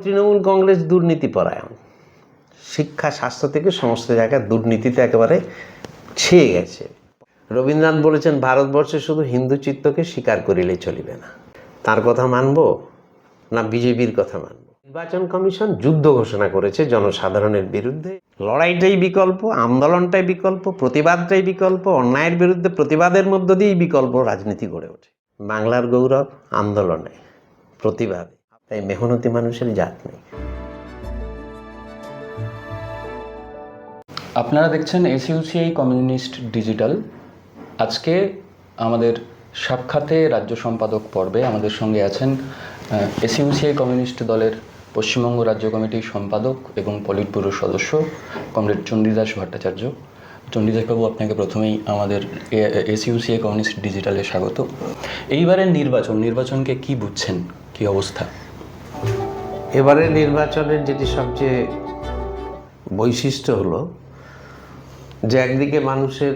তৃণমূল কংগ্রেস দুর্নীতিপরায়ণ, শিক্ষা স্বাস্থ্য থেকে সমস্ত জায়গায় দুর্নীতিতে একেবারে ছেয়ে গেছে। রবীন্দ্রনাথ বলেছেন, ভারতবর্ষে শুধু হিন্দু চিত্তকে স্বীকার করিলে চলিবে না। তার কথা মানব না বিজেপির কথা মানব? নির্বাচন কমিশন যুদ্ধ ঘোষণা করেছে জনসাধারণের বিরুদ্ধে। লড়াইটাই বিকল্প, আন্দোলনটাই বিকল্প, প্রতিবাদটাই বিকল্প, অন্যায়ের বিরুদ্ধে প্রতিবাদের মধ্য দিয়েই বিকল্প রাজনীতি গড়ে ওঠে। বাংলার গৌরব আন্দোলনে, প্রতিবাদে, তাই মেহনতি মানুষের জাত নেই। আপনারা দেখছেন এসইউসিআই কমিউনিস্ট ডিজিটাল। আজকে আমাদের সাক্ষাতে রাজ্য সম্পাদক পর্বে আমাদের সঙ্গে আছেন এসইউসিআই কমিউনিস্ট দলের পশ্চিমবঙ্গ রাজ্য কমিটির সম্পাদক এবং পলিট ব্যুরোর সদস্য কমরেড চণ্ডীদাস ভট্টাচার্য। চণ্ডীদাসবাবু, আপনাকে প্রথমেই আমাদের এসইউসিআই কমিউনিস্ট ডিজিটালে স্বাগত। এইবারের নির্বাচনকে কি বুঝছেন, কি অবস্থা? এবারের নির্বাচনের যেটি সবচেয়ে বৈশিষ্ট্য হলো যে একদিকে মানুষের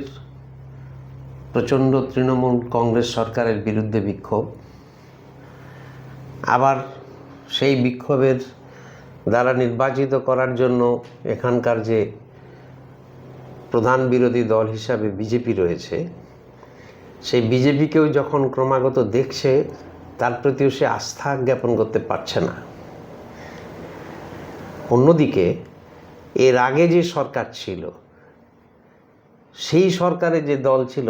প্রচণ্ড তৃণমূল কংগ্রেস সরকারের বিরুদ্ধে বিক্ষোভ, আবার সেই বিক্ষোভের দ্বারা নির্বাচিত করার জন্য এখানকার যে প্রধান বিরোধী দল হিসাবে বিজেপি রয়েছে, সেই বিজেপিকেও যখন ক্রমাগত দেখছে, তার প্রতিও সে আস্থা জ্ঞাপন করতে পারছে না। অন্যদিকে এর আগে যে সরকার ছিল, সেই সরকারে যে দল ছিল,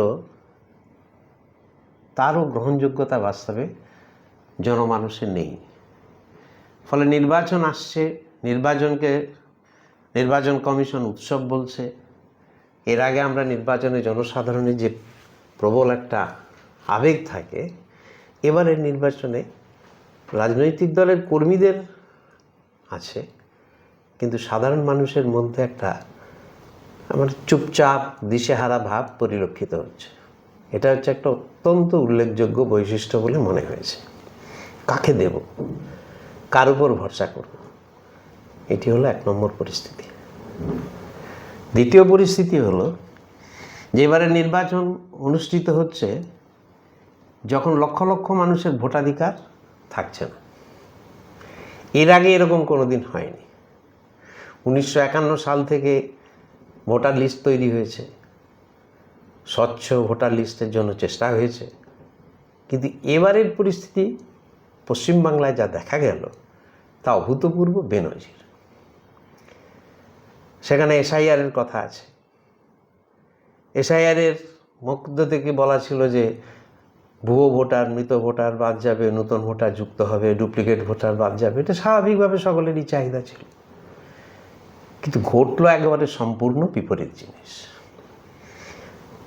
তারও গ্রহণযোগ্যতা বাস্তবে জনমানুষের নেই। ফলে নির্বাচন আসছে, নির্বাচন কমিশন উৎসব বলছে। এর আগে আমরা নির্বাচনে জনসাধারণের যে প্রবল একটা আবেগ থাকে, এবারের নির্বাচনে রাজনৈতিক দলের কর্মীদের আছে, কিন্তু সাধারণ মানুষের মধ্যে একটা চুপচাপ দিশেহারা ভাব পরিলক্ষিত হচ্ছে। এটা হচ্ছে একটা অত্যন্ত উল্লেখযোগ্য বৈশিষ্ট্য বলে মনে হয়েছে। কাকে দেব, কার উপর ভরসা করব, এটি হলো এক নম্বর পরিস্থিতি। দ্বিতীয় পরিস্থিতি হলো যে এবারে নির্বাচন অনুষ্ঠিত হচ্ছে যখন লক্ষ লক্ষ মানুষের ভোটাধিকার থাকছে না। এর আগে এরকম কোনোদিন হয়নি। 1951 সাল থেকে ভোটার লিস্ট তৈরি হয়েছে, স্বচ্ছ ভোটার লিস্টের জন্য চেষ্টা হয়েছে, কিন্তু এবারের পরিস্থিতি পশ্চিমবাংলায় যা দেখা গেল তা অভূতপূর্ব, বেনজির। সেখানে এসআইআরের কথা আছে। এসআইআরের মধ্য থেকে বলা ছিল যে ভুয়ো ভোটার, মৃত ভোটার বাদ যাবে, নতুন ভোটার যুক্ত হবে, ডুপ্লিকেট ভোটার বাদ যাবে। এটা স্বাভাবিকভাবে সকলেরই চাহিদা ছিল, কিন্তু ঘটলো একেবারে সম্পূর্ণ বিপরীত জিনিস।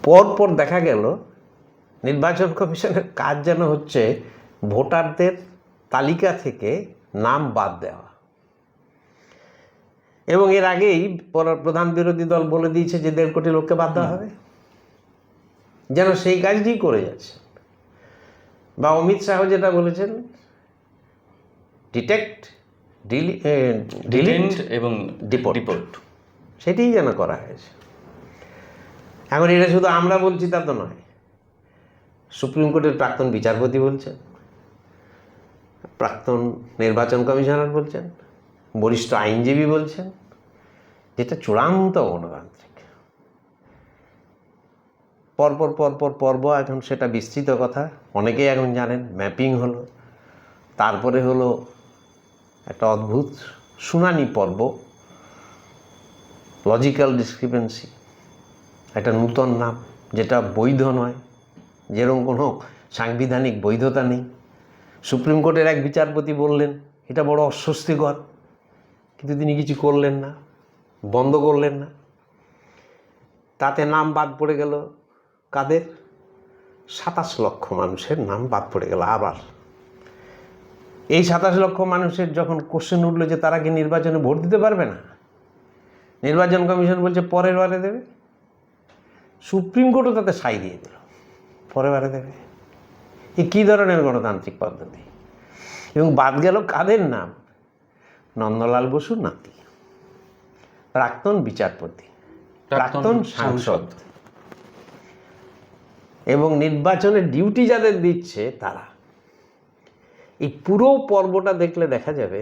পরপর দেখা গেল নির্বাচন কমিশনের কাজ যেন হচ্ছে ভোটারদের তালিকা থেকে নাম বাদ দেওয়া, এবং এর আগেই প্রধান বিরোধী দল বলে দিয়েছে যে 1.5 কোটি লোককে বাদ দেওয়া হবে, যেন সেই কাজটি করে যাচ্ছে। বা অমিত শাহ যেটা বলেছেন, ডিটেক্ট, ডিলিট এবং ডিপোর্ট, সেটিই যেন করা হয়েছে। এখন এটা শুধু আমরা বলছি তা তো নয়, সুপ্রিম কোর্টের প্রাক্তন বিচারপতি বলছেন, প্রাক্তন নির্বাচন কমিশনার বলছেন, বরিষ্ঠ আইনজীবী বলছেন, যেটা চূড়ান্ত গণতান্ত্রিক। পর্ব এখন সেটা বিস্তৃত কথা, অনেকেই এখন জানেন। ম্যাপিং হলো, তারপরে হলো একটা অদ্ভুত শুনানি পর্ব, লজিক্যাল ডিসক্রিপেন্সি, একটা নূতন নাম যেটা বৈধ নয়, যেরকম কোনো সাংবিধানিক বৈধতা নেই। সুপ্রিম কোর্টের এক বিচারপতি বললেন এটা বড় অস্বস্তিকর, কিন্তু তিনি কিছু করলেন না, বন্ধ করলেন না। তাতে নাম বাদ পড়ে গেল কাদের? 27 লক্ষ মানুষের নাম বাদ পড়ে গেল। আবার এই 27 লক্ষ মানুষের যখন কোশ্চেন উঠলো যে তারা কি নির্বাচনে ভোট দিতে পারবে না, নির্বাচন কমিশন বলছে পরের বারে দেবে। সুপ্রিম কোর্টও তাতে সাই দিয়ে দিল, পরের বারে দেবে। এ কী ধরনের গণতান্ত্রিক পদ্ধতি? এবং বাদ গেল কাদের নাম? নন্দলাল বসুর নাতি, প্রাক্তন বিচারপতি, প্রাক্তন সাংসদ, এবং নির্বাচনের ডিউটি যাদের দিচ্ছে তারা। এই পুরো পর্বটা দেখলে দেখা যাবে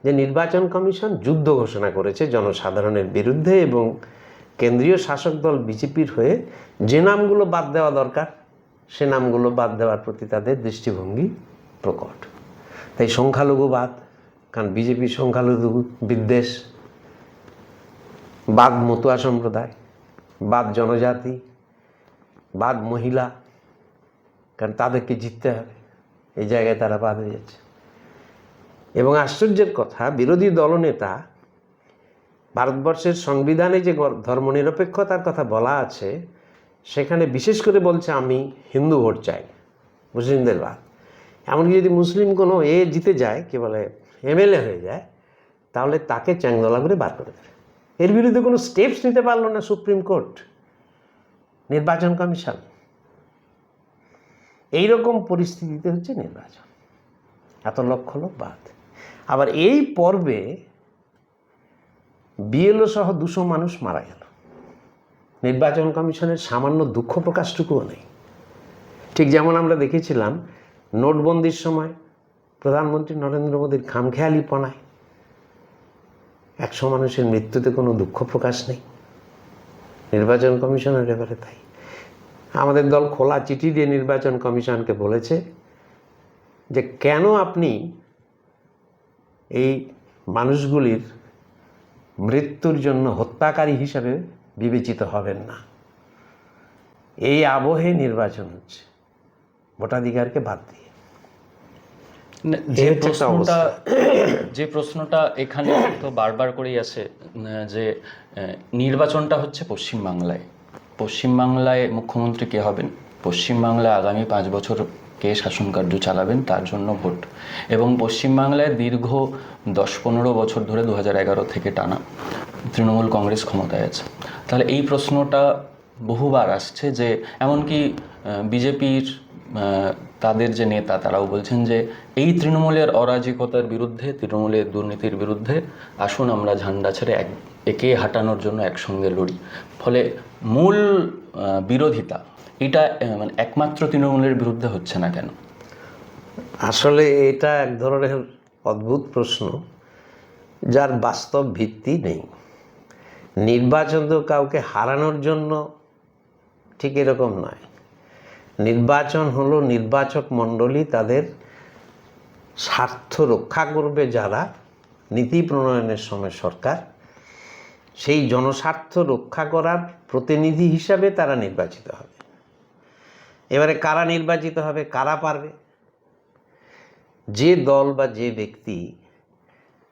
যে নির্বাচন কমিশন যুদ্ধ ঘোষণা করেছে জনসাধারণের বিরুদ্ধে এবং কেন্দ্রীয় শাসক দল বিজেপির হয়ে যে নামগুলো বাদ দেওয়া দরকার সে নামগুলো বাদ দেওয়ার প্রতি তাদের দৃষ্টিভঙ্গি প্রকট। তাই সংখ্যালঘুবাদ, কারণ বিজেপি সংখ্যালঘু বিদ্বেষ, বাদ মতুয়া সম্প্রদায়, বাদ জনজাতি, বাদ মহিলা, কারণ তাদেরকে জিততে হবে, এই জায়গায় তারা বাদ হয়ে যাচ্ছে। এবং আশ্চর্যের কথা, বিরোধী দলনেতা ভারতবর্ষের সংবিধানে যে ধর্মনিরপেক্ষতার কথা বলা আছে সেখানে বিশেষ করে বলছে আমি হিন্দু ভোট চাই, মুসলিমদের বাদ। এমনকি যদি মুসলিম কোনো জিতে যায়, কি বলে এমএলএ হয়ে যায়, তাহলে তাকে চ্যাংদোলা করে বার করে দেবে। এর বিরুদ্ধে কোনো স্টেপস নিতে পারলো না সুপ্রিম কোর্ট, নির্বাচন কমিশন। এইরকম পরিস্থিতিতে হচ্ছে নির্বাচন, এত লক্ষ লোক বাদ। আবার এই পর্বে বিএলও সহ 200 মানুষ মারা গেল, নির্বাচন কমিশনের সামান্য দুঃখ প্রকাশটুকুও নেই। ঠিক যেমন আমরা দেখেছিলাম নোটবন্দির সময় প্রধানমন্ত্রী নরেন্দ্র মোদীর খামখেয়ালিপনায় 100 মানুষের মৃত্যুতে কোনো দুঃখ প্রকাশ নেই, নির্বাচন কমিশনের ব্যাপারে তাই। আমাদের দল খোলা চিঠি দিয়ে নির্বাচন কমিশনকে বলেছে যে কেন আপনি এই মানুষগুলির মৃত্যুর জন্য হত্যাকারী হিসাবে বিবেচিত হবেন না। এই আবহে নির্বাচন হচ্ছে ভোটাধিকারকে বাদ দিয়ে। যে প্রশ্নটা এখানে তো বারবার করেই আছে যে নির্বাচনটা হচ্ছে পশ্চিমবাংলায় মুখ্যমন্ত্রী কে হবেন, পশ্চিমবাংলায় আগামী 5 বছর কে শাসন কার্য চালাবেন তার জন্য ভোট। এবং পশ্চিমবাংলায় দীর্ঘ 10-15 বছর ধরে 2011 থেকে টানা তৃণমূল কংগ্রেস ক্ষমতায় আছে। তাহলে এই প্রশ্নটা বহুবার আসছে যে এমনকি বিজেপির তাদের যে নেতা তারাও বলছেন যে এই তৃণমূলের অরাজকতার বিরুদ্ধে, তৃণমূলের দুর্নীতির বিরুদ্ধে আসুন আমরা ঝান্ডা ছেড়ে একে হাঁটানোর জন্য একসঙ্গে লড়ি। ফলে মূল বিরোধিতা এটা মানে একমাত্র তৃণমূলের বিরুদ্ধে হচ্ছে না কেন? আসলে এটা এক ধরনের অদ্ভুত প্রশ্ন যার বাস্তব ভিত্তি নেই। নির্বাচন তো কাউকে হারানোর জন্য ঠিক এরকম নয়। নির্বাচন হলো নির্বাচক মণ্ডলী তাদের স্বার্থ রক্ষা করবে, যারা নীতি প্রণয়নের সময় সরকার সেই জনস্বার্থ রক্ষা করার প্রতিনিধি হিসাবে তারা নির্বাচিত হবে। এবারে কারা নির্বাচিত হবে, কারা পারবে? যে দল বা যে ব্যক্তি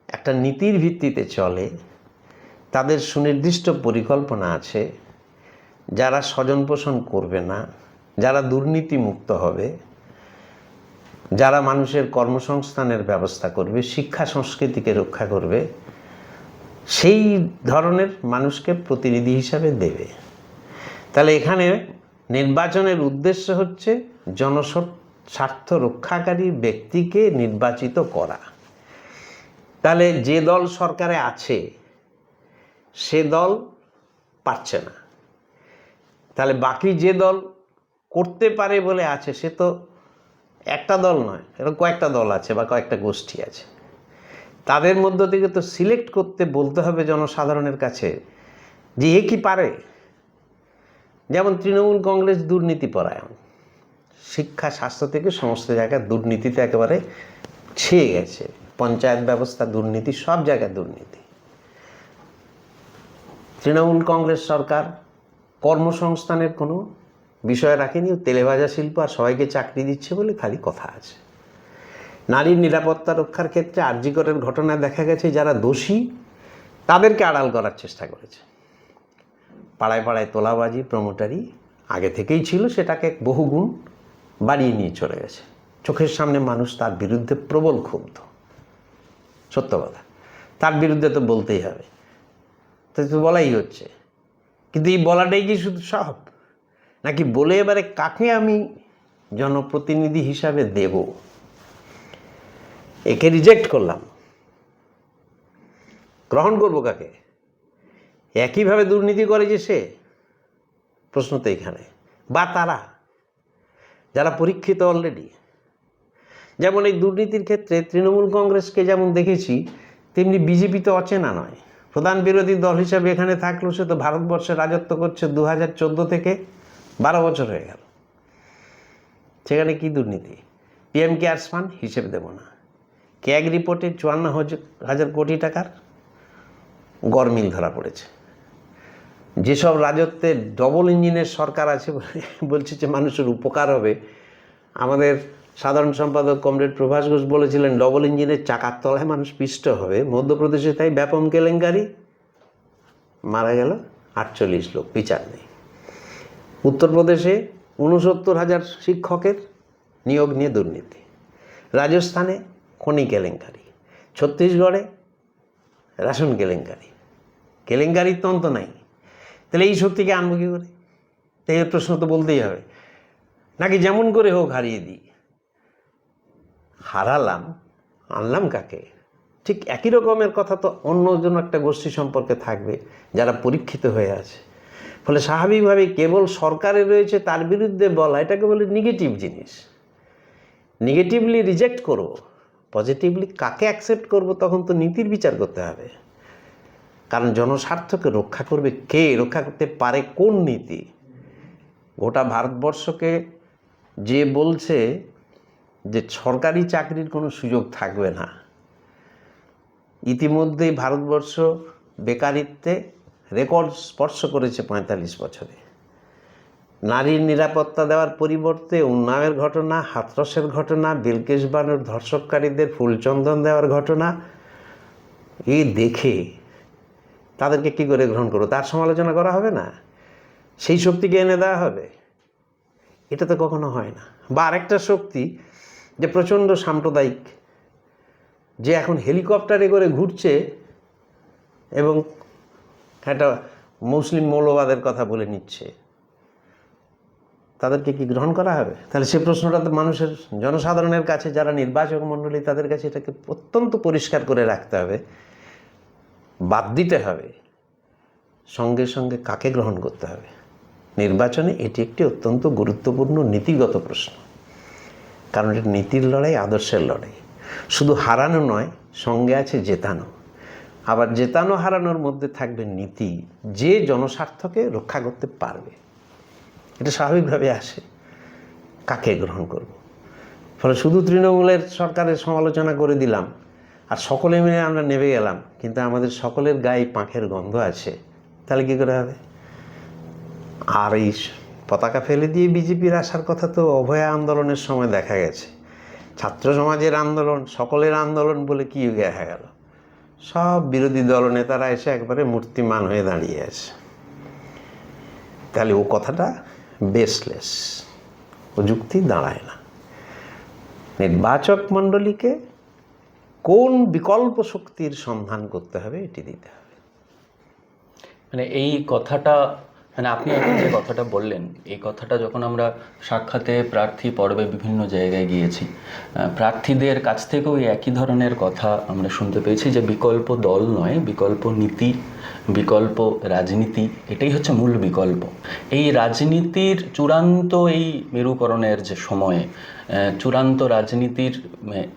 একটা নীতির ভিত্তিতে চলে, তাদের সুনির্দিষ্ট পরিকল্পনা আছে, যারা স্বজন পোষণ করবে না, যারা দুর্নীতি মুক্ত হবে, যারা মানুষের কর্মসংস্থানের ব্যবস্থা করবে, শিক্ষা সংস্কৃতিকে রক্ষা করবে, সেই ধরনের মানুষকে প্রতিনিধি হিসাবে দেবে। তাহলে এখানে নির্বাচনের উদ্দেশ্য হচ্ছে জনস্বার্থ রক্ষাকারী ব্যক্তিকে নির্বাচিত করা। তাহলে যে দল সরকারে আছে সে দল পারছে না, তাহলে বাকি যে দল করতে পারে বলে আছে, সে তো একটা দল নয়, এরকম কয়েকটা দল আছে বা কয়েকটা গোষ্ঠী আছে। তাদের মধ্য থেকে তো সিলেক্ট করতে বলতে হবে জনসাধারণের কাছে যে এ কি পারে। যেমন তৃণমূল কংগ্রেস দুর্নীতিপরায়ণ, শিক্ষা স্বাস্থ্য থেকে সমস্ত জায়গায় দুর্নীতিতে একেবারে ছেয়ে গেছে, পঞ্চায়েত ব্যবস্থা দুর্নীতি, সব জায়গায় দুর্নীতি। তৃণমূল কংগ্রেস সরকার কর্মসংস্থানের কোনো বিষয় রাখেনি, তেলেভাজা শিল্প আর সবাইকে চাকরি দিচ্ছে বলে খালি কথা আছে। নারীর নিরাপত্তা রক্ষার ক্ষেত্রে আরজি করের ঘটনায় দেখা গেছে যারা দোষী তাদেরকে আড়াল করার চেষ্টা করেছে। পাড়ায় পাড়ায় তোলাবাজি, প্রমোটারি আগে থেকেই ছিল, সেটাকে বহুগুণ বাড়িয়ে নিয়ে চলে গেছে। চোখের সামনে মানুষ তার বিরুদ্ধে প্রবল ক্ষুব্ধ, সত্য কথা, তার বিরুদ্ধে তো বলতেই হবে, তো বলাই হচ্ছে। কিন্তু এই বলাটাই কি শুধু সব, নাকি বলে এবারে কাকে আমি জনপ্রতিনিধি হিসাবে দেব, একে রিজেক্ট করলাম, গ্রহণ করবো কাকে? একইভাবে দুর্নীতি করে যে সে, প্রশ্ন তো এখানে। বা তারা যারা পরীক্ষিত অলরেডি, যেমন এই দুর্নীতির ক্ষেত্রে তৃণমূল কংগ্রেসকে যেমন দেখেছি তেমনি বিজেপি তো অচেনা নয়। প্রধান বিরোধী দল হিসাবে এখানে থাকলেও সে তো ভারতবর্ষে রাজত্ব করছে 2014 থেকে 12 বছর হয়ে গেল। সেখানে কি দুর্নীতি? পিএম কেয়ার্স ফান্ড হিসেব দেব না, ক্যাগ রিপোর্টে 54,000 কোটি টাকার গরমিল ধরা পড়েছে। যেসব রাজত্বে ডবল ইঞ্জিনের সরকার আছে বলছে যে মানুষের উপকার হবে, আমাদের সাধারণ সম্পাদক কমরেড প্রভাস ঘোষ বলেছিলেন ডবল ইঞ্জিনের চাকার তলায় মানুষ পিষ্ট হবে। মধ্যপ্রদেশে তাই ব্যাপক কেলেঙ্কারি, মারা গেল 48 লোক, বিচার নেই। উত্তরপ্রদেশে 69,000 শিক্ষকের নিয়োগ নিয়ে দুর্নীতি, রাজস্থানে খনি কেলেঙ্কারি, ছত্তিশগড়ে রেশন কেলেঙ্কারি, কেলেঙ্কারির তন্ত নাই। তাহলে এই শক্তিকে আনবো কী করে? তাই এই প্রশ্ন তো বলতেই হবে, নাকি যেমন করে হোক হারিয়ে দিই। হারালাম, আনলাম কাকে? ঠিক একই রকমের কথা তো অন্যজন একটা গোষ্ঠী সম্পর্কে থাকবে যারা পরীক্ষিত হয়ে আছে। ফলে স্বাভাবিকভাবেই কেবল সরকারে রয়েছে তার বিরুদ্ধে বলা, এটাকে বলে নেগেটিভ জিনিস। নেগেটিভলি রিজেক্ট করব, পজিটিভলি কাকে অ্যাকসেপ্ট করব, তখন তো নীতির বিচার করতে হবে। কারণ জনস্বার্থকে রক্ষা করবে কে, রক্ষা করতে পারে কোন নীতি? গোটা ভারতবর্ষকে যে বলছে যে সরকারি চাকরির কোনো সুযোগ থাকবে না, ইতিমধ্যেই ভারতবর্ষ বেকারিত্বে রেকর্ড স্পর্শ করেছে 45 বছরে। নারীর নিরাপত্তা দেওয়ার পরিবর্তে উন্নাওয়ের ঘটনা, হাথরসের ঘটনা, বিলকেশ বানোর ধর্ষককারীদের ফুলচন্দন দেওয়ার ঘটনা, এই দেখে তাদেরকে কী করে গ্রহণ করবো? তার সমালোচনা করা হবে না? সেই শক্তিকে এনে দেওয়া হবে? এটা তো কখনো হয় না। বা আরেকটা শক্তি যে প্রচণ্ড সাম্প্রদায়িক, যে এখন হেলিকপ্টারে করে ঘুরছে এবং একটা মুসলিম মৌলবাদের কথা বলে নিচ্ছে, তাদেরকে কি গ্রহণ করা হবে? তাহলে সে প্রশ্নটা তো মানুষের, জনসাধারণের কাছে, যারা নির্বাচক মণ্ডলী, তাদের কাছে এটাকে অত্যন্ত পরিষ্কার করে রাখতে হবে, বাদ দিতে হবে। সঙ্গে সঙ্গে কাকে গ্রহণ করতে হবে নির্বাচনে, এটি একটি অত্যন্ত গুরুত্বপূর্ণ নীতিগত প্রশ্ন। কারণ এটা নীতির লড়াই, আদর্শের লড়াই। শুধু হারানো নয়, সঙ্গে আছে জেতানো। আবার জেতানো হারানোর মধ্যে থাকবে নীতি, যে জনস্বার্থকে রক্ষা করতে পারবে। এটা স্বাভাবিকভাবে আসে, কাকে গ্রহণ করব। ফলে শুধু তৃণমূলের সরকারের সমালোচনা করে দিলাম আর সকলে মিলে আমরা নেমে গেলাম, কিন্তু আমাদের সকলের গায়ে পাঁখের গন্ধ আছে, তাহলে কী করে হবে? আর এই পতাকা ফেলে দিয়ে বিজেপির আসার কথা তো অভয়া আন্দোলনের সময় দেখা গেছে। ছাত্র সমাজের আন্দোলন, সকলের আন্দোলন বলে কি দেখা গেল? সব বিরোধী দলনেতারা এসে একবারে মূর্তিমান হয়ে দাঁড়িয়ে আছে। তাহলে ও কথাটা বেসলেস, ও যুক্তি দাঁড়ায় না। নির্বাচক মণ্ডলীকে কোন বিকল্প শক্তির সন্ধান করতে হবে, এটি দিতে হবে। মানে এই কথাটা, মানে আপনি এখন যে কথাটা বললেন, এই কথাটা যখন আমরা সাক্ষাতে প্রার্থী পর্বে বিভিন্ন জায়গায় গিয়েছি, প্রার্থীদের কাছ থেকেও এই একই ধরনের কথা আমরা শুনতে পেয়েছি যে বিকল্প দল নয়, বিকল্প নীতি, বিকল্প রাজনীতি, এটাই হচ্ছে মূল বিকল্প। এই রাজনীতির চূড়ান্ত, এই মেরুকরণের যে সময়ে চূড়ান্ত রাজনীতির,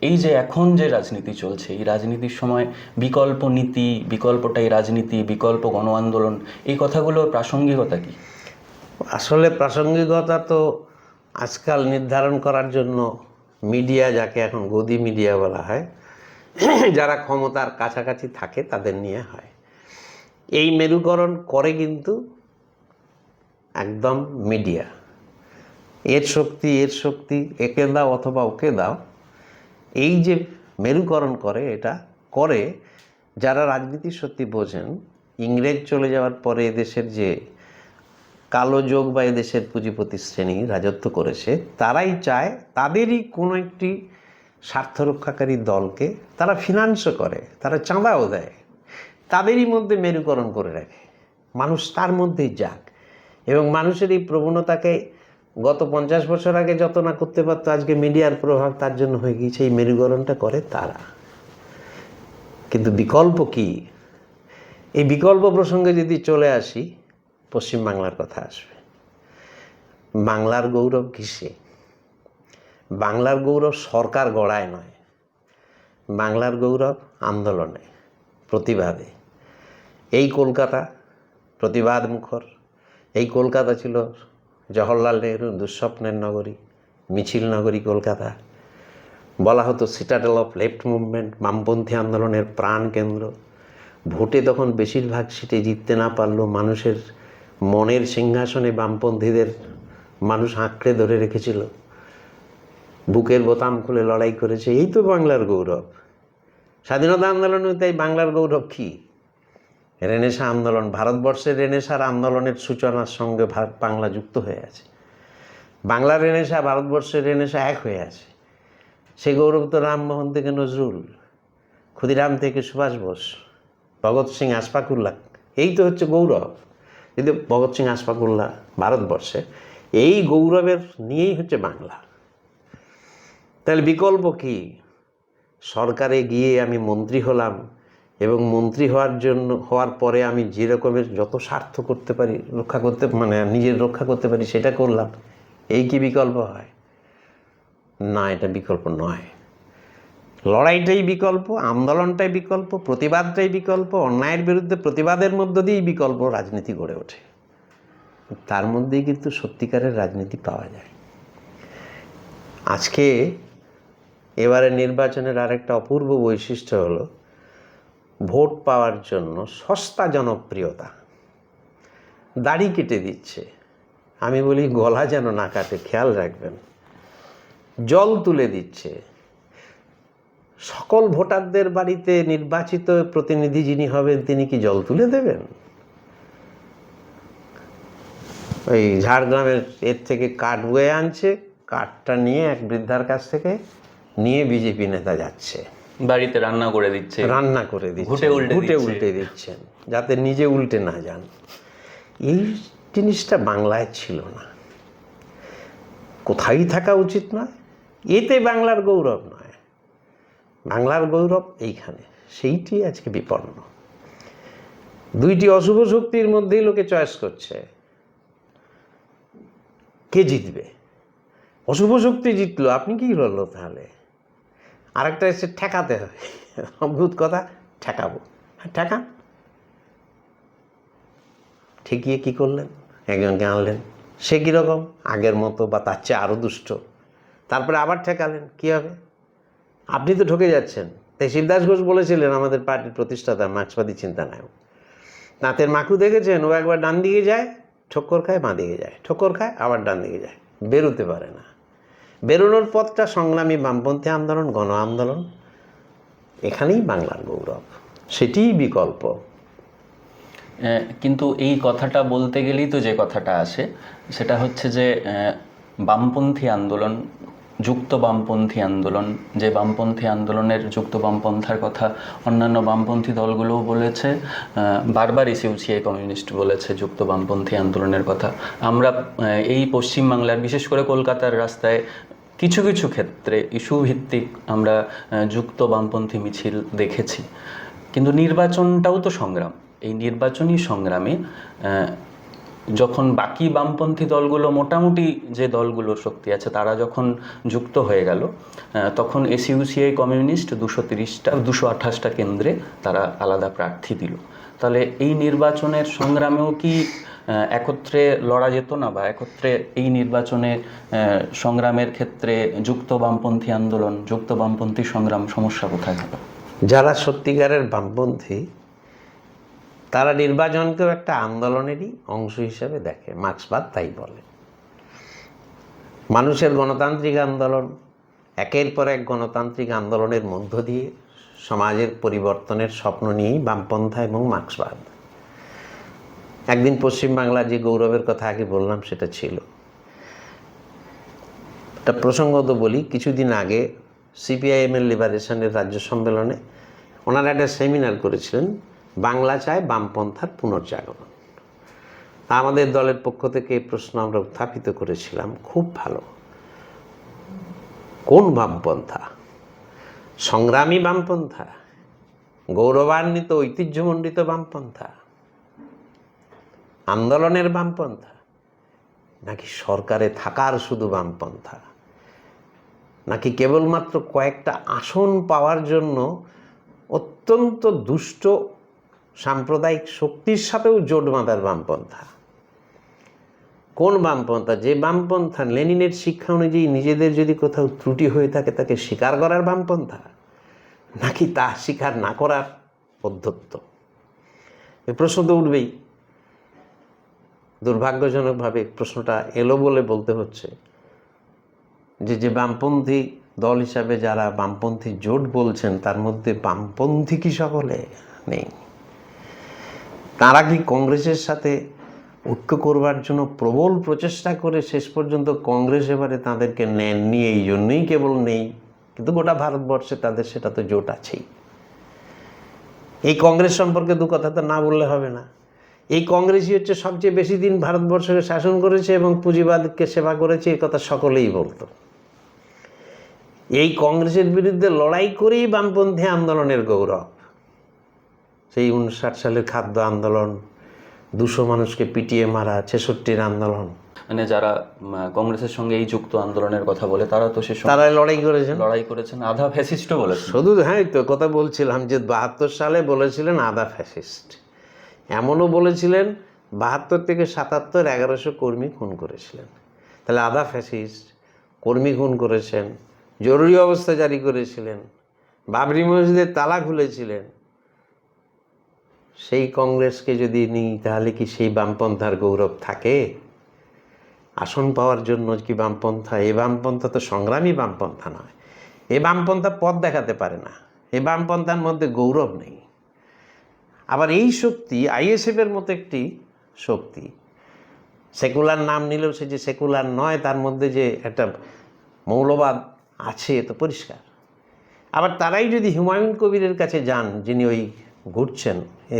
এই যে এখন যে রাজনীতি চলছে, এই রাজনীতির সময় বিকল্প নীতি, বিকল্পটাই রাজনীতি, বিকল্প গণ আন্দোলন, এই কথাগুলোর প্রাসঙ্গিকতা কি? আসলে প্রাসঙ্গিকতা তো আজকাল নির্ধারণ করার জন্য মিডিয়া, যাকে এখন গদি মিডিয়া বলা হয়, যারা ক্ষমতার কাছাকাছি থাকে তাদের নিয়ে হয়। এই মেরুকরণ করে কিন্তু একদম মিডিয়া। এর শক্তি, এর শক্তি, একে দাও অথবা ওকে দাও, এই যে মেরুকরণ করে, এটা করে যারা রাজনীতি সত্যি বোঝেন। ইংরেজ চলে যাওয়ার পরে এদেশের যে কালো যোগ বা এদেশের পুঁজিপতি শ্রেণী রাজত্ব করেছে, তারাই চায় তাদেরই কোনো একটি স্বার্থ রক্ষাকারী দলকে তারা ফিনান্সও করে, তারা চাঁদাও দেয়, তাদেরই মধ্যে মেরুকরণ করে রাখে, মানুষ তার মধ্যেই যাক। এবং মানুষের এই প্রবণতাকে গত 50 বছর আগে যত না করতে পারতো, আজকে মিডিয়ার প্রভাব তার জন্য হয়ে গিয়েছে। এই মেরুকরণটা করে তারা। কিন্তু বিকল্প কি? এই বিকল্প প্রসঙ্গে যদি চলে আসি, পশ্চিমবাংলার কথা আসবে। বাংলার গৌরব কিসে? বাংলার গৌরব সরকার গড়ায় নয়, বাংলার গৌরব আন্দোলনে। প্রতিবাদে। এই কলকাতা প্রতিবাদ মুখর, এই কলকাতা ছিল জওহরলাল নেহরুর দুঃস্বপ্নের নগরী, মিছিল নগরী কলকাতা। বলা হতো সিটাডেল অফ লেফট মুভমেন্ট, বামপন্থী আন্দোলনের প্রাণ কেন্দ্র। ভোটে তখন বেশিরভাগ সিটে জিততে না পারলেও মানুষের মনের সিংহাসনে বামপন্থীদের মানুষ আঁকড়ে ধরে রেখেছিল, বুকের বোতাম খুলে লড়াই করেছে। এই তো বাংলার গৌরব। স্বাধীনতা আন্দোলনে তাই বাংলার গৌরব কি? রেনেসা আন্দোলন, ভারতবর্ষের রেনেসার আন্দোলনের সূচনার সঙ্গে বাংলা যুক্ত হয়ে আছে। বাংলার রেনেসা ভারতবর্ষের রেনেসা এক হয়ে আছে। সেই গৌরব তো রামমোহন থেকে নজরুল, ক্ষুদিরাম থেকে সুভাষ বোস, ভগৎ সিং, আশফাকুল্লাহ, এই তো হচ্ছে গৌরব। কিন্তু ভগৎ সিং, আশফাকুল্লাহ ভারতবর্ষে, এই গৌরবের নিয়েই হচ্ছে বাংলা। তাহলে বিকল্প কি? সরকারে গিয়ে আমি মন্ত্রী হলাম এবং মন্ত্রী হওয়ার পরে আমি যে রকমের যত স্বার্থ করতে পারি রক্ষা করতে, মানে নিজের রক্ষা করতে পারি সেটা করলাম, এই কি বিকল্প হয়? না, এটা বিকল্প নয়। লড়াইটাই বিকল্প, আন্দোলনটাই বিকল্প, প্রতিবাদটাই বিকল্প। অন্যায়ের বিরুদ্ধে প্রতিবাদের মধ্য দিয়েই বিকল্প রাজনীতি গড়ে ওঠে। তার মধ্যেই কিন্তু সত্যিকারের রাজনীতি পাওয়া যায়। আজকে এবারে নির্বাচনের আরেকটা অপূর্ব বৈশিষ্ট্য হলো ভোট পাওয়ার জন্য সস্তা জনপ্রিয়তা। দাড়ি কেটে দিচ্ছে, আমি বলি গলা যেন না কাটে, খেয়াল রাখবেন। জল তুলে দিচ্ছে। সকল ভোটারদের বাড়িতে নির্বাচিত প্রতিনিধি যিনি হবেন তিনি কি জল তুলে দেবেন? ওই ঝাড়গ্রামের এর থেকে কাঠ বয়ে আনছে, কাঠটা নিয়ে এক বৃদ্ধার কাছ থেকে নিয়ে বিজেপি নেতা যাচ্ছে, বাড়িতে রান্না করে দিচ্ছে, ঘুটে উল্টে দিচ্ছেন যাতে নিজে উল্টে না যান। এই জিনিসটা বাংলায় ছিল না, কোথায় থাকা উচিত নয়। এতে বাংলার গৌরব নয়, বাংলার গৌরব এইখানে, সেইটি আজকে বিপন্ন। দুইটি অশুভ শক্তির মধ্যেই লোকে চয়েস করছে কে জিতবে। অশুভ শক্তি জিতলো, আপনি কি হলো তাহলে? আরেকটা এসে ঠেকাতে হবে, অদ্ভুত কথা, ঠেকাবো। হ্যাঁ, ঠেকান। ঠেকিয়ে কি করলেন? একজনকে আনলেন, সে কীরকম? আগের মতো বা তার চেয়ে আরও দুষ্ট। তারপরে আবার ঠেকালেন, কী হবে? আপনি তো ঠকে যাচ্ছেন। তাই শিবদাস ঘোষ বলেছিলেন, আমাদের পার্টির প্রতিষ্ঠাতা, মার্ক্সবাদী চিন্তানায়ক, দাঁতের মাকু দেখেছেন? ও একবার ডান দিকে যায়, ঠক্কর খায়, বাঁ দিকে যায়, ঠক্কর খায়, আবার ডান দিকে যায়, বেরোতে পারে না। বেরোনোর পথটা সংগ্রামী বামপন্থী আন্দোলন, গণ আন্দোলন। এখানেই বাংলার গৌরব, সেটিই বিকল্প। কিন্তু এই কথাটা বলতে গেলেই তো যে কথাটা আসে সেটা হচ্ছে যে বামপন্থী আন্দোলন, যুক্ত বামপন্থী আন্দোলন, যে বামপন্থী আন্দোলনের যুক্ত বামপন্থার কথা অন্যান্য বামপন্থী দলগুলোও বলেছে, বারবার ইসিউসিআই কমিউনিস্ট বলেছে যুক্ত বামপন্থী আন্দোলনের কথা। আমরা এই পশ্চিমবাংলার, বিশেষ করে কলকাতার রাস্তায় কিছু কিছু ক্ষেত্রে ইস্যু ভিত্তিক আমরা যুক্ত বামপন্থী মিছিল দেখেছি। কিন্তু নির্বাচনটাও তো সংগ্রাম। এই নির্বাচনী সংগ্রামে যখন বাকি বামপন্থী দলগুলো, মোটামুটি যে দলগুলোর শক্তি আছে, তারা যখন যুক্ত হয়ে গেল, তখন এসইউসিআই কমিউনিস্ট 228টা কেন্দ্রে তারা আলাদা প্রার্থী দিল। তাহলে এই নির্বাচনের সংগ্রামেও কি একত্রে লড়া যেত না? বা একত্রে এই নির্বাচনে সংগ্রামের ক্ষেত্রে যুক্ত বামপন্থী আন্দোলন, যুক্ত বামপন্থী সংগ্রাম সমস্যা কোথায় হবে? যারা সত্যিকারের বামপন্থী তারা নির্বাচনকেও একটা আন্দোলনেরই অংশ হিসেবে দেখে। মার্ক্সবাদ তাই বলে। মানুষের গণতান্ত্রিক আন্দোলন, একের পর এক গণতান্ত্রিক আন্দোলনের মধ্য দিয়ে সমাজের পরিবর্তনের স্বপ্ন নিয়েই বামপন্থা এবং মার্ক্সবাদ। একদিন পশ্চিমবাংলার যে গৌরবের কথা আগে বললাম সেটা ছিল। একটা প্রসঙ্গত বলি, কিছুদিন আগে সিপিআইএমের লিবারেশনের রাজ্য সম্মেলনে ওনারা একটা সেমিনার করেছিলেন, বাংলা চায় বামপন্থার পুনর্জাগরণ। আমাদের দলের পক্ষ থেকে এই প্রশ্ন আমরা উত্থাপিত করেছিলাম, খুব ভালো। কোন বামপন্থা? সংগ্রামী বামপন্থা, গৌরবান্বিত ঐতিহ্যমণ্ডিত বামপন্থা, আন্দোলনের বামপন্থা, নাকি সরকারে থাকার শুধু বামপন্থা, নাকি কেবলমাত্র কয়েকটা আসন পাওয়ার জন্য অত্যন্ত দুষ্ট সাম্প্রদায়িক শক্তির সাথেও জোট বাঁধার বামপন্থা। কোন বামপন্থা? যে বামপন্থা লেনিনের শিক্ষা অনুযায়ী নিজেদের যদি কোথাও ত্রুটি হয়ে থাকে তাকে স্বীকার করার বামপন্থা, নাকি তা স্বীকার না করার পদ্ধত্ব? এই প্রশ্ন তো উঠবেই। দুর্ভাগ্যজনকভাবে প্রশ্নটা এলো বলে বলতে হচ্ছে যে বামপন্থী দল হিসাবে যারা বামপন্থী জোট বলছেন তার মধ্যে বামপন্থী কি সকলে নেই? তারা কি কংগ্রেসের সাথে ঐক্য করবার জন্য প্রবল প্রচেষ্টা করে শেষ পর্যন্ত কংগ্রেস এবারে তাদেরকে নেননি, এই জন্যই কেবল নেই? কিন্তু গোটা ভারতবর্ষে তাদের সেটা তো জোট আছেই। এই কংগ্রেস সম্পর্কে দু কথা তো না বললে হবে না। এই কংগ্রেসই হচ্ছে সবচেয়ে বেশি দিন ভারতবর্ষকে শাসন করেছে এবং পুঁজিবাদকে সেবা করেছে, এই কথা সকলেই বলতো। এই কংগ্রেসের বিরুদ্ধে লড়াই করেই বামপন্থী আন্দোলনের গৌরব। সেই 59 সালের খাদ্য আন্দোলন, 200 মানুষকে পিটিয়ে মারা, 66-র আন্দোলন, মানে যারা কংগ্রেসের সঙ্গে এই যুক্ত আন্দোলনের কথা বলে তারা তো সে তারা লড়াই করেছেন, আধা ফ্যাসিস্টও বলেছেন। শুধু হ্যাঁ তো কথা বলছিলাম যে 72 সালে বলেছিলেন আধা ফ্যাসিস্ট। এমনও বলেছিলেন 72 থেকে 77 1100 কর্মী খুন করেছিলেন। তাহলে আধা ফ্যাসিস্ট, কর্মী খুন করেছেন, জরুরি অবস্থা জারি করেছিলেন, বাবরি মসজিদের তালা খুলেছিলেন। সেই কংগ্রেসকে যদি নিই তাহলে কি সেই বামপন্থার গৌরব থাকে? আসন পাওয়ার জন্য কি বামপন্থা? এই বামপন্থা তো সংগ্রামী বামপন্থা নয়। এই বামপন্থা পথ দেখাতে পারে না। এই বামপন্থার মধ্যে গৌরব নেই। আবার এই শক্তি আইএসএফের মতো একটি শক্তি, সেকুলার নাম নিলেও সে যে সেকুলার নয়, তার মধ্যে যে একটা মৌলবাদ আছে তো পরিষ্কার। আবার তারাই যদি হুমায়ুন কবিরের কাছে যান, যিনি ওই ঘুরছেন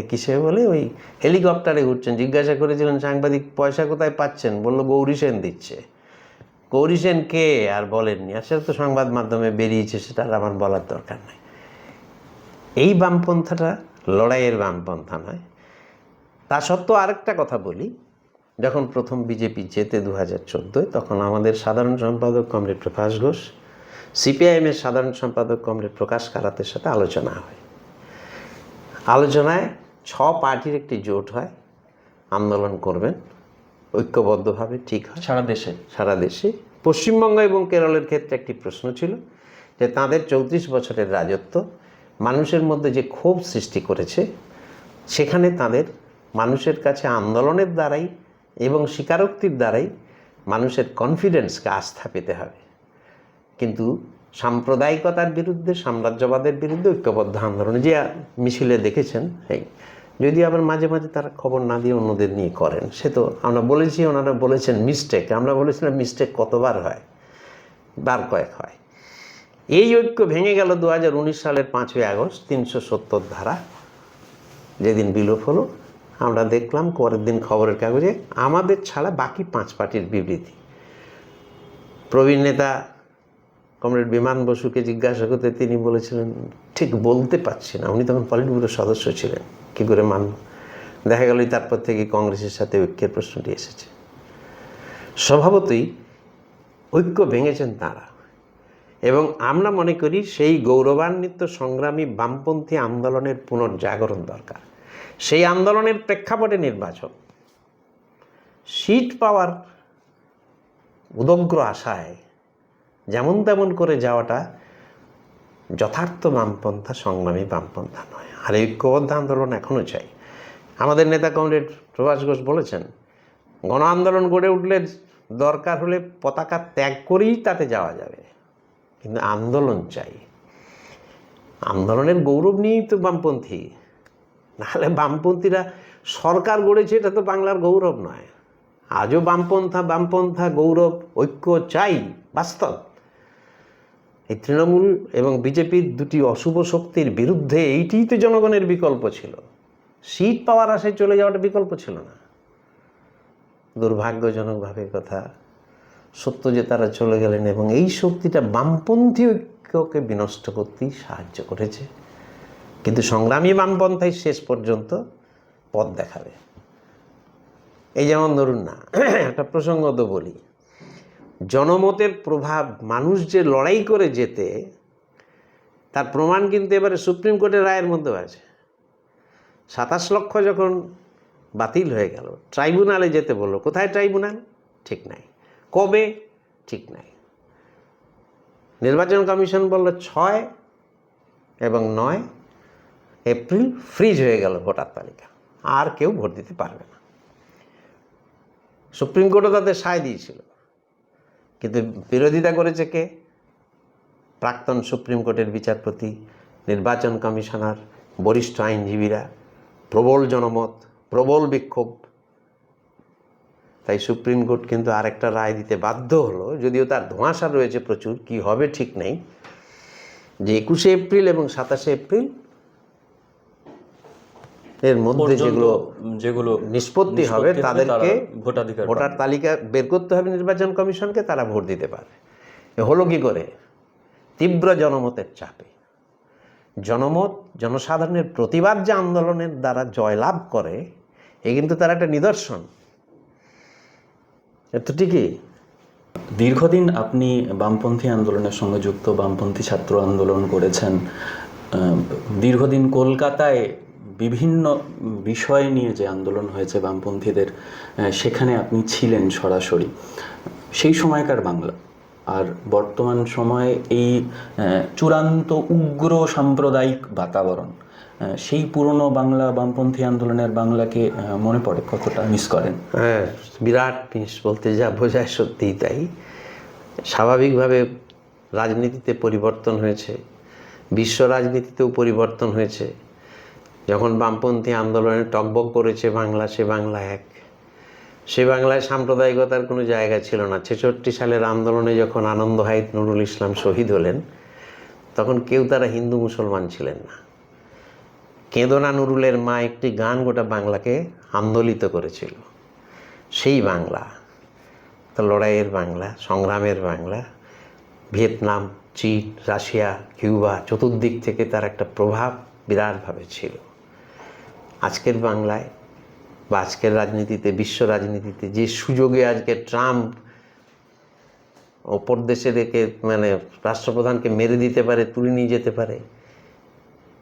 কিসে বলে ওই হেলিকপ্টারে ঘুরছেন, জিজ্ঞাসা করেছিলেন সাংবাদিক পয়সা কোথায় পাচ্ছেন, বললো গৌরী সেন দিচ্ছে। গৌরী সেন কে আর বলেননি, আর সেটা তো সংবাদ মাধ্যমে বেরিয়েছে, সেটা আর আমার বলার দরকার নাই। এই বামপন্থাটা লড়াইয়ের বামপন্থা নয়। তা সত্ত্বেও আরেকটা কথা বলি, যখন প্রথম বিজেপি জেতে 2014, তখন আমাদের সাধারণ সম্পাদক কমরেড প্রকাশ ঘোষ, সিপিআইএমের সাধারণ সম্পাদক কমরেড প্রকাশ কারাতের সাথে আলোচনা হয়। আলোচনায় 6 পার্টির একটি জোট হয়, আন্দোলন করবেন ঐক্যবদ্ধভাবে, ঠিক হয় সারা দেশে। পশ্চিমবঙ্গ এবং কেরলের ক্ষেত্রে একটি প্রশ্ন ছিল যে তাদের 34 বছরের রাজত্ব মানুষের মধ্যে যে ক্ষোভ সৃষ্টি করেছে, সেখানে তাদের মানুষের কাছে আন্দোলনের দ্বারাই এবং স্বীকারোক্তির দ্বারাই মানুষের কনফিডেন্সকে, আস্থা পেতে হবে। কিন্তু সাম্প্রদায়িকতার বিরুদ্ধে, সাম্রাজ্যবাদের বিরুদ্ধে ঐক্যবদ্ধ আন্দোলনে যে মিছিলে দেখেছেন, এই যদি আবার মাঝে মাঝে তারা খবর না দিয়ে অন্যদের নিয়ে করেন, সে তো আমরা বলেছি, ওনারা বলেছেন মিস্টেক, আমরা বলেছিলাম মিস্টেক কতবার হয়, বার কয়েক হয়। এই ঐক্য ভেঙে গেল 2019 সালের 5ই আগস্ট, 370 ধারা যেদিন বিলোপ হলো। আমরা দেখলাম পরের দিন খবরের কাগজে আমাদের ছাড়া বাকি 5 পার্টির বিবৃতি। প্রবীণ নেতা কমরেড বিমান বসুকে জিজ্ঞাসা করতে তিনি বলেছিলেন ঠিক বলতে পারছি না, উনি তখন পলিট ব্যুরোর সদস্য ছিলেন, কী করে মানব। দেখা গেল তারপর থেকে কংগ্রেসের সাথে ঐক্যের প্রশ্নটি এসেছে। স্বভাবতই ঐক্য ভেঙেছেন তারা, এবং আমরা মনে করি সেই গৌরবান্বিত সংগ্রামী বামপন্থী আন্দোলনের পুনর্জাগরণ দরকার। সেই আন্দোলনের প্রেক্ষাপটে নির্বাচন, সিট পাওয়ার উদগ্র আশায় যেমন তেমন করে যাওয়াটা যথার্থ বামপন্থা, সংগ্রামী বামপন্থা নয়। আর এই ঐক্যবদ্ধ আন্দোলন এখনও চাই। আমাদের নেতা কমরেড প্রভাষ ঘোষ বলেছেন, গণ আন্দোলন গড়ে উঠলে দরকার হলে পতাকা ত্যাগ করেই তাতে যাওয়া যাবে, কিন্তু আন্দোলন চাই। আন্দোলনের গৌরব নিয়েই তো বামপন্থী, নাহলে বামপন্থীরা সরকার গড়েছে, এটা তো বাংলার গৌরব নয়। আজও বামপন্থা গৌরব ঐক্য চাই, বাস্তব। এই তৃণমূল এবং বিজেপির দুটি অশুভ শক্তির বিরুদ্ধে এইটিই তো জনগণের বিকল্প ছিল। সিট পাওয়ার আশায় চলে যাওয়াটা বিকল্প ছিল না। দুর্ভাগ্যজনকভাবে কথা সত্য যে তারা চলে গেলেন, এবং এই শক্তিটা বামপন্থী ঐক্যকে বিনষ্ট করতেই সাহায্য করেছে। কিন্তু সংগ্রামী বামপন্থাই শেষ পর্যন্ত পথ দেখাবে। এই যেমন ধরুন না, একটা প্রসঙ্গ তো বলি, জনমতের প্রভাব, মানুষ যে লড়াই করে যেতে, তার প্রমাণ কিন্তু এবারে সুপ্রিম কোর্টের রায়ের মধ্যে আছে। 27 লক্ষ যখন বাতিল হয়ে গেল, ট্রাইব্যুনালে যেতে বললো, কোথায় ট্রাইব্যুনাল ঠিক নাই, কবে ঠিক নাই। নির্বাচন কমিশন বলল 6 এবং 9 এপ্রিল ফ্রিজ হয়ে গেল ভোটার তালিকা, আর কেউ ভোট দিতে পারবে না। সুপ্রিম কোর্টও তাদের সায় দিয়েছিল, কিন্তু বিরোধিতা করেছে কে? প্রাক্তন সুপ্রিম কোর্টের বিচারপতি, নির্বাচন কমিশনার, বরিষ্ঠ আইনজীবীরা, প্রবল জনমত, প্রবল বিক্ষোভ। তাই সুপ্রিম কোর্ট কিন্তু আরেকটা রায় দিতে বাধ্য হলো, যদিও তার ধোঁয়াশা রয়েছে প্রচুর, কি হবে ঠিক নেই, যে 21 এপ্রিল এবং 27 এপ্রিল এর মধ্যে যেগুলো নিষ্পত্তি হবে তাদেরকে ভোটার তালিকা বের করতে হবে নির্বাচন কমিশনকে, তারা ভোট দিতে পারবে। হলো কি করে? তীব্র জনমতের চাপে। জনমত, জনসাধারণের প্রতিবাদ যে আন্দোলনের দ্বারা জয়লাভ করে, এ কিন্তু তার একটা নিদর্শন। এত ঠিকই। দীর্ঘদিন আপনি বামপন্থী আন্দোলনের সঙ্গে যুক্ত, বামপন্থী ছাত্র আন্দোলন করেছেন। দীর্ঘদিন কলকাতায় বিভিন্ন বিষয় নিয়ে যে আন্দোলন হয়েছে বামপন্থীদের, সেখানে আপনি ছিলেন সরাসরি। সেই সময়কার বাংলা আর বর্তমান সময়ে এই চূড়ান্ত উগ্র সাম্প্রদায়িক বাতাবরণ, সেই পুরনো বাংলা, বামপন্থী আন্দোলনের বাংলাকে মনে পড়ে? কতটা মিস করেন? হ্যাঁ, বিরাট মিস বলতে যা বোঝায় সত্যিই তাই। স্বাভাবিকভাবে রাজনীতিতে পরিবর্তন হয়েছে, বিশ্ব রাজনীতিতেও পরিবর্তন হয়েছে। যখন বামপন্থী আন্দোলনে টগবগ করেছে বাংলা, সে বাংলা এক, সে বাংলায় সাম্প্রদায়িকতার কোনো জায়গা ছিল না। 66 সালের আন্দোলনে যখন আনন্দ হাইত নুরুল ইসলাম শহীদ হলেন, তখন কেউ তারা হিন্দু মুসলমান ছিলেন না। কেঁদোনা নুরুলের মা একটি গান গোটা বাংলাকে আন্দোলিত করেছিল। সেই বাংলা তো লড়াইয়ের বাংলা, সংগ্রামের বাংলা। ভিয়েতনাম, চীন, রাশিয়া, কিউবা, চতুর্দিক থেকে তার একটা প্রভাব বিরাটভাবে ছিল। আজকের বাংলায় বা আজকের রাজনীতিতে, বিশ্ব রাজনীতিতে যে সুযোগে আজকে ট্রাম্প অপর দেশে রেখে রাষ্ট্রপ্রধানকে মেরে দিতে পারে, তুলে নিয়ে যেতে পারে,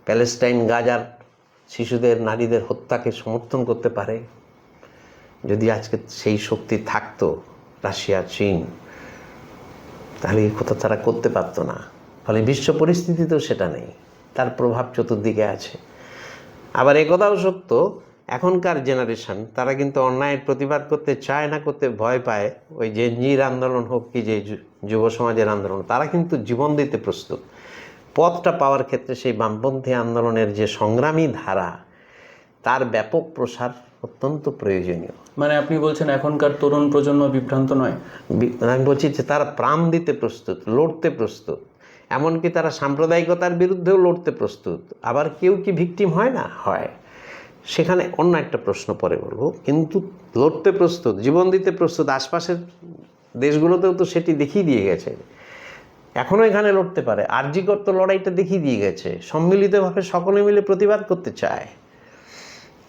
প্যালেস্টাইন গাজার শিশুদের, নারীদের হত্যাকে সমর্থন করতে পারে, যদি আজকে সেই শক্তি থাকতো রাশিয়া, চীন, তাহলে এই কথা তারা করতে পারতো না। ফলে বিশ্ব পরিস্থিতিতেও সেটা নেই, তার প্রভাব চতুর্দিকে আছে। আবার একথাও সত্য, এখনকার জেনারেশন তারা কিন্তু অন্যায়ের প্রতিবাদ করতে চায় না, করতে ভয় পায়। ওই জেনজির আন্দোলন হোক কি যে যুব সমাজের আন্দোলন, তারা কিন্তু জীবন দিতে প্রস্তুত। পথটা পাওয়ার ক্ষেত্রে সেই বামপন্থী আন্দোলনের যে সংগ্রামী ধারা, তার ব্যাপক প্রসার অত্যন্ত প্রয়োজনীয়। মানে আপনি বলছেন এখনকার তরুণ প্রজন্ম বিভ্রান্ত নয়? আমি বলছি যে তারা প্রাণ দিতে প্রস্তুত, লড়তে প্রস্তুত, এমনকি তারা সাম্প্রদায়িকতার বিরুদ্ধেও লড়তে প্রস্তুত। আবার কেউ কি ভিকটিম হয় না? হয়। সেখানে অন্য একটা প্রশ্ন পরে বলবো, কিন্তু লড়তে প্রস্তুত, জীবন দিতে প্রস্তুত। আশপাশের দেশগুলোতেও তো সেটি দেখিয়ে দিয়ে গেছে, এখনও এখানে লড়তে পারে। আরজিকর তো লড়াইটা দেখিয়ে দিয়ে গেছে, সম্মিলিতভাবে সকলে মিলে প্রতিবাদ করতে চায়।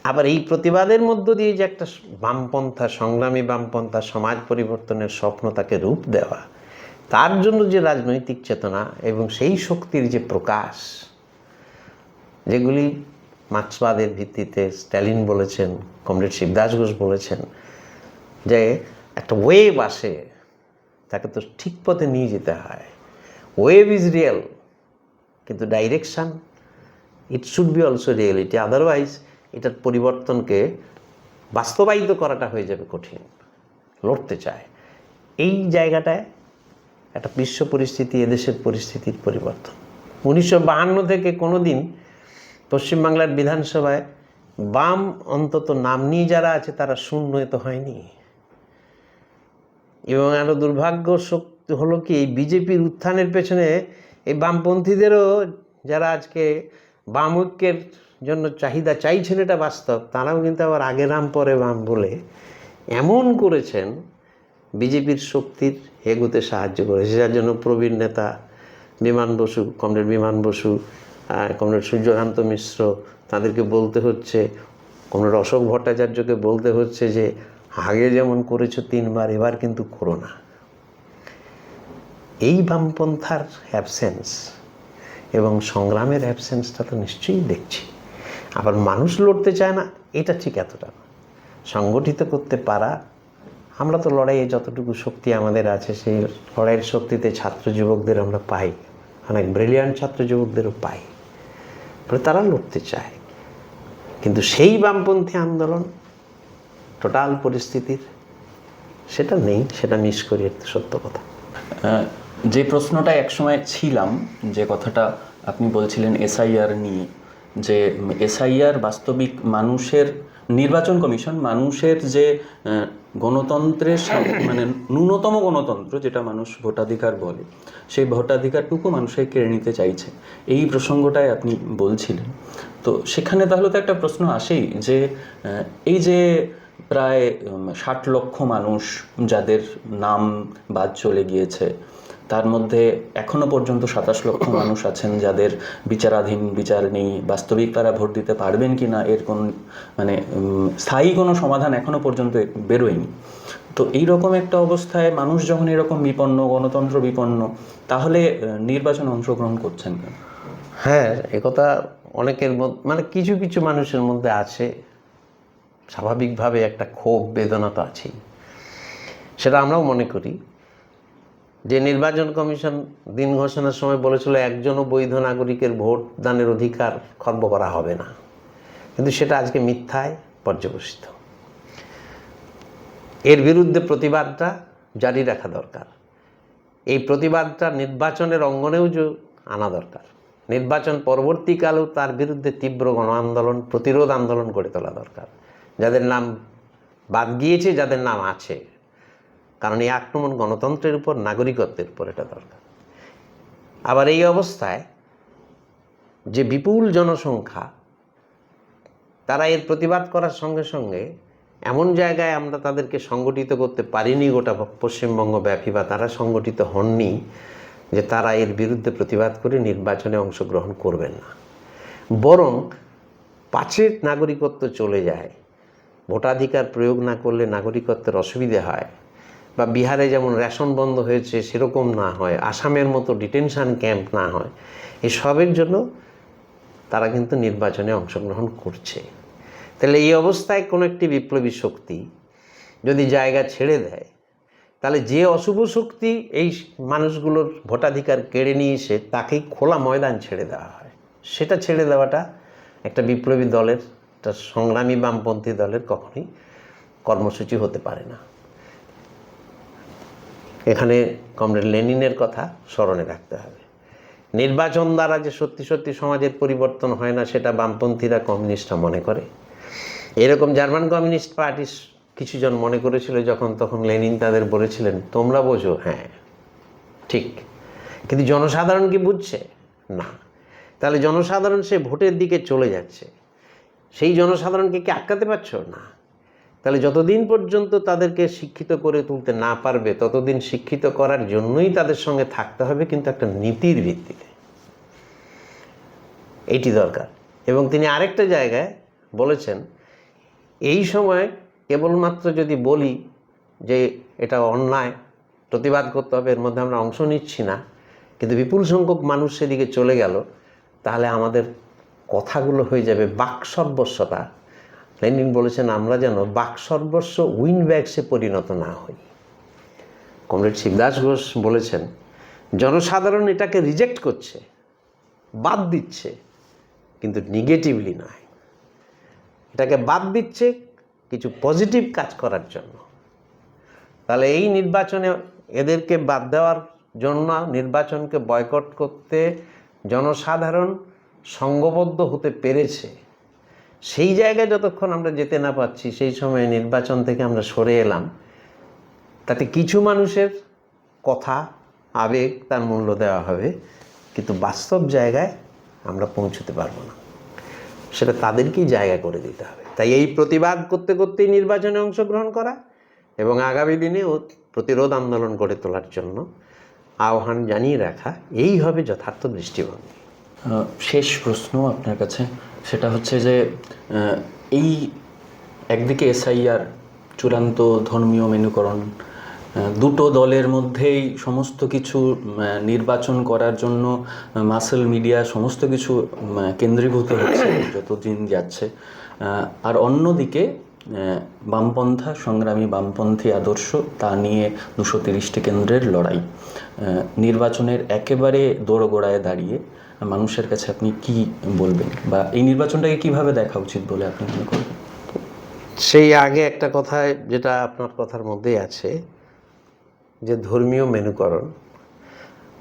আবার এই প্রতিবাদের মধ্য দিয়ে যে একটা বামপন্থা, সংগ্রামী বামপন্থা সমাজ পরিবর্তনের স্বপ্ন, তাকে রূপ দেওয়া, তার জন্য যে রাজনৈতিক চেতনা এবং সেই শক্তির যে প্রকাশ, যেগুলি মার্ক্সবাদের ভিত্তিতে স্ট্যালিন বলেছেন, কমরেড শিবদাস ঘোষ বলেছেন, যে একটা ওয়েভ আসে, তাকে তো ঠিক পথে নিয়ে যেতে হয়। ওয়েভ ইজ রিয়েল, কিন্তু direction, it should be also reality. Otherwise এটার পরিবর্তনকে বাস্তবায়িত করাটা হয়ে যাবে কঠিন। লড়তে চায় এই জায়গাটায় একটা বিশ্ব পরিস্থিতি, এদেশের পরিস্থিতির পরিবর্তন। 1952 থেকে কোনো দিন পশ্চিমবাংলার বিধানসভায় বাম অন্তত নাম নিয়ে যারা আছে তারা শূন্যত হয়নি। এবং আরও দুর্ভাগ্য শক্তি হলো কি, এই বিজেপির উত্থানের পেছনে এই বামপন্থীদেরও, যারা আজকে বাম ঐক্যের জন্য চাহিদা চাইছেন, এটা বাস্তব, তারাও কিন্তু আবার আগে রাম পরে বাম বলে এমন করেছেন, বিজেপির শক্তির এগোতে সাহায্য করেছে। যার জন্য প্রবীণ নেতা বিমান বসু, কমরেড বিমান বসু, কমরেড সূর্যকান্ত মিশ্র, তাদেরকে বলতে হচ্ছে, কমরেড অশোক ভট্টাচার্যকে বলতে হচ্ছে যে আগে যেমন করেছো 3 বার, এবার কিন্তু করো না। এই বামপন্থার অ্যাবসেন্স এবং সংগ্রামের অ্যাবসেন্সটা তো নিশ্চয়ই দেখছি। আবার মানুষ লড়তে চায় না, এটা ঠিক এতটা না। সংগঠিত করতে পারা, আমরা তো লড়াইয়ে যতটুকু শক্তি আমাদের আছে সেই লড়াইয়ের শক্তিতে ছাত্র যুবকদের আমরা পাই, অনেক ব্রিলিয়ান্ট ছাত্র যুবকদেরও পাই, ফলে তারা লড়তে চায়। কিন্তু সেই বামপন্থী আন্দোলন টোটাল পরিস্থিতির সেটা নেই, সেটা মিস করি, একটা সত্য কথা। যে প্রশ্নটা একসময় ছিলাম, যে কথাটা আপনি বলছিলেন এসআইআর নিয়ে, যে এসআইআর বাস্তবিক মানুষের, নির্বাচন কমিশন মানুষের যে গণতন্ত্রের মানে ন্যূনতম গণতন্ত্র যেটা মানুষ ভোটাধিকার বলে, সেই ভোটাধিকারটুকু মানুষের কেড়ে নিতে চাইছে, এই প্রসঙ্গটাই আপনি বলছিলেন। তো সেখানে তাহলে তো একটা প্রশ্ন আসেই যে এই যে প্রায় 60 লক্ষ মানুষ যাদের নাম বাদ চলে গিয়েছে, তার মধ্যে এখনো পর্যন্ত 27 লক্ষ মানুষ আছেন যাদের বিচারাধীন, বিচার নেই, বাস্তবিক তারা ভোট দিতে পারবেন কি না এর কোনো মানে স্থায়ী কোনো সমাধান এখনো পর্যন্ত বেরোয়নি। তো এইরকম একটা অবস্থায় মানুষ যখন এরকম বিপন্ন, গণতন্ত্র বিপন্ন, তাহলে নির্বাচনে অংশগ্রহণ করছেন কেন? হ্যাঁ, একথা অনেকের মধ্যে, মানে কিছু কিছু মানুষের মধ্যে আছে, স্বাভাবিকভাবে একটা ক্ষোভ বেদনা তো আছেই। সেটা আমরাও মনে করি যে নির্বাচন কমিশন দিন ঘোষণার সময় বলেছিল একজনও বৈধ নাগরিকের ভোট দানের অধিকার খর্ব করা হবে না, কিন্তু সেটা আজকে মিথ্যায় পর্যবসিত। এর বিরুদ্ধে প্রতিবাদটা জারি রাখা দরকার। এই প্রতিবাদটা নির্বাচনের অঙ্গনেও আনা দরকার। নির্বাচন পরবর্তীকালেও তার বিরুদ্ধে তীব্র গণ আন্দোলন, প্রতিরোধ আন্দোলন গড়ে তোলা দরকার, যাদের নাম বাদ গিয়েছে, যাদের নাম আছে। কারণ এই আক্রমণ গণতন্ত্রের উপর, নাগরিকত্বের উপর, এটা দরকার। আবার এই অবস্থায় যে বিপুল জনসংখ্যা, তারা এর প্রতিবাদ করার সঙ্গে সঙ্গে এমন জায়গায় আমরা তাদেরকে সংগঠিত করতে পারিনি গোটা পশ্চিমবঙ্গ ব্যাপী, বা তারা সংগঠিত হননি যে তারা এর বিরুদ্ধে প্রতিবাদ করে নির্বাচনে অংশগ্রহণ করবেন না। বরং পাছে নাগরিকত্ব চলে যায়, ভোটাধিকার প্রয়োগ না করলে নাগরিকত্বের অসুবিধে হয়, বা বিহারে যেমন রেশন বন্ধ হয়েছে সেরকম না হয়, আসামের মতো ডিটেনশন ক্যাম্প না হয়, এসবের জন্য তারা কিন্তু নির্বাচনে অংশগ্রহণ করছে। তাহলে এই অবস্থায় কোনো একটি বিপ্লবী শক্তি যদি জায়গা ছেড়ে দেয়, তাহলে যে অশুভ শক্তি এই মানুষগুলোর ভোটাধিকার কেড়ে নিয়ে এসে তাকেই খোলা ময়দান ছেড়ে দেওয়া হয়, সেটা ছেড়ে দেওয়াটা একটা বিপ্লবী দলের, একটা সংগ্রামী বামপন্থী দলের কখনোই কর্মসূচি হতে পারে না। এখানে কমরেড লেনিনের কথা স্মরণে রাখতে হবে। নির্বাচন দ্বারা যে সত্যি সত্যি সমাজের পরিবর্তন হয় না, সেটা বামপন্থীরা, কমিউনিস্টরা মনে করে। এরকম জার্মান কমিউনিস্ট পার্টি কিছুজন মনে করেছিল যখন তখন লেনিন তাদের বলেছিলেন, তোমরা বোঝো, হ্যাঁ ঠিক, কিন্তু জনসাধারণ কি বুঝছে? না। তাহলে জনসাধারণ সে ভোটের দিকে চলে যাচ্ছে, সেই জনসাধারণকে কি আটকাতে পারছো? না। তাহলে যতদিন পর্যন্ত তাদেরকে শিক্ষিত করে তুলতে না পারবে, ততদিন শিক্ষিত করার জন্যই তাদের সঙ্গে থাকতে হবে, কিন্তু একটা নীতির ভিত্তিতে। এইটি দরকার। এবং তিনি আরেকটা জায়গায় বলেছেন, এই সময় কেবলমাত্র যদি বলি যে এটা অন্যায়, প্রতিবাদ করতে হবে, এর মধ্যে আমরা অংশ নিচ্ছি না, কিন্তু বিপুল সংখ্যক মানুষ সেদিকে চলে গেল, তাহলে আমাদের কথাগুলো হয়ে যাবে বাকসর্বস্বতা। লেনিন বলেছেন, আমরা যেন বাকসর্বস্ব উইনব্যাগসে পরিণত না হই। কমরেড শিবদাস ঘোষ বলেছেন, জনসাধারণ এটাকে রিজেক্ট করছে, বাদ দিচ্ছে, কিন্তু নেগেটিভলি নয়, এটাকে বাদ দিচ্ছে কিছু পজিটিভ কাজ করার জন্য। তাহলে এই নির্বাচনে এদেরকে বাদ দেওয়ার জন্য, নির্বাচনকে বয়কট করতে জনসাধারণ সংঘবদ্ধ হতে পেরেছে, সেই জায়গায় যতক্ষণ আমরা যেতে না পারছি, সেই সময়ে নির্বাচন থেকে আমরা সরে এলাম, তাতে কিছু মানুষের কথা, আবেগ, তার মূল্য দেওয়া হবে, কিন্তু বাস্তব জায়গায় আমরা পৌঁছতে পারবো না, সেটা তাদেরকেই জায়গা করে দিতে হবে। তাই এই প্রতিবাদ করতে করতেই নির্বাচনে অংশগ্রহণ করা এবং আগামী দিনে প্রতিরোধ আন্দোলন গড়ে তোলার জন্য আহ্বান জানিয়ে রাখা, এই হবে যথার্থ দৃষ্টিভঙ্গি। শেষ প্রশ্ন আপনার কাছে, সেটা হচ্ছে যে এই একদিকে এসআইআর, চূড়ান্ত ধর্মীয় মেনুকরণ, দুটো দলের মধ্যেই সমস্ত কিছু নির্বাচন করার জন্য মাসেল মিডিয়া সমস্ত কিছু কেন্দ্রীভূত হচ্ছে যত দিন যাচ্ছে। আর অন্যদিকে বামপন্থা সংগ্রামী বামপন্থী আদর্শ তা নিয়ে 230টি কেন্দ্রের লড়াই। নির্বাচনের একেবারে দোরগোড়ায় দাঁড়িয়ে মানুষের কাছে আপনি কি বলবেন, বা এই নির্বাচনটাকে কিভাবে দেখা উচিত বলে আপনি মনে করবেন? সেই আগে একটা কথায়, যেটা আপনার কথার মধ্যেই আছে, যে ধর্মীয় মেনুকরণ,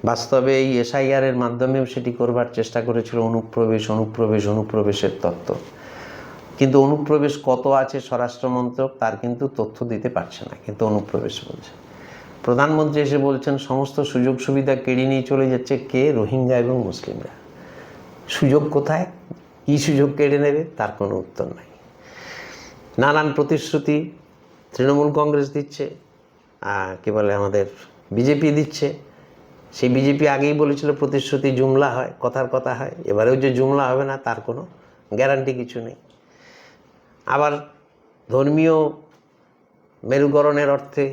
বাস্তবে এই এসআইআরের মাধ্যমেও সেটি করবার চেষ্টা করেছিল, অনুপ্রবেশের তত্ত্ব। কিন্তু অনুপ্রবেশ কত আছে স্বরাষ্ট্র মন্ত্রক তার কিন্তু তথ্য দিতে পারছে না, কিন্তু অনুপ্রবেশ বলছে। প্রধানমন্ত্রী এসে বলছেন সমস্ত সুযোগ সুবিধা কেড়ে নিয়ে চলে যাচ্ছে কে? রোহিঙ্গা এবং মুসলিমরা। সুযোগ কোথায়? কী সুযোগ কেড়ে নেবে তার কোনো উত্তর নাই। নানান প্রতিশ্রুতি তৃণমূল কংগ্রেস দিচ্ছে, কি বলে আমাদের বিজেপি দিচ্ছে। সেই বিজেপি আগেই বলেছিল প্রতিশ্রুতি জুমলা হয়, কথার কথা হয়। এবারেও যে জুমলা হবে না তার কোনো গ্যারান্টি কিছু নেই। আবার ধর্মীয় মেরুকরণের অর্থে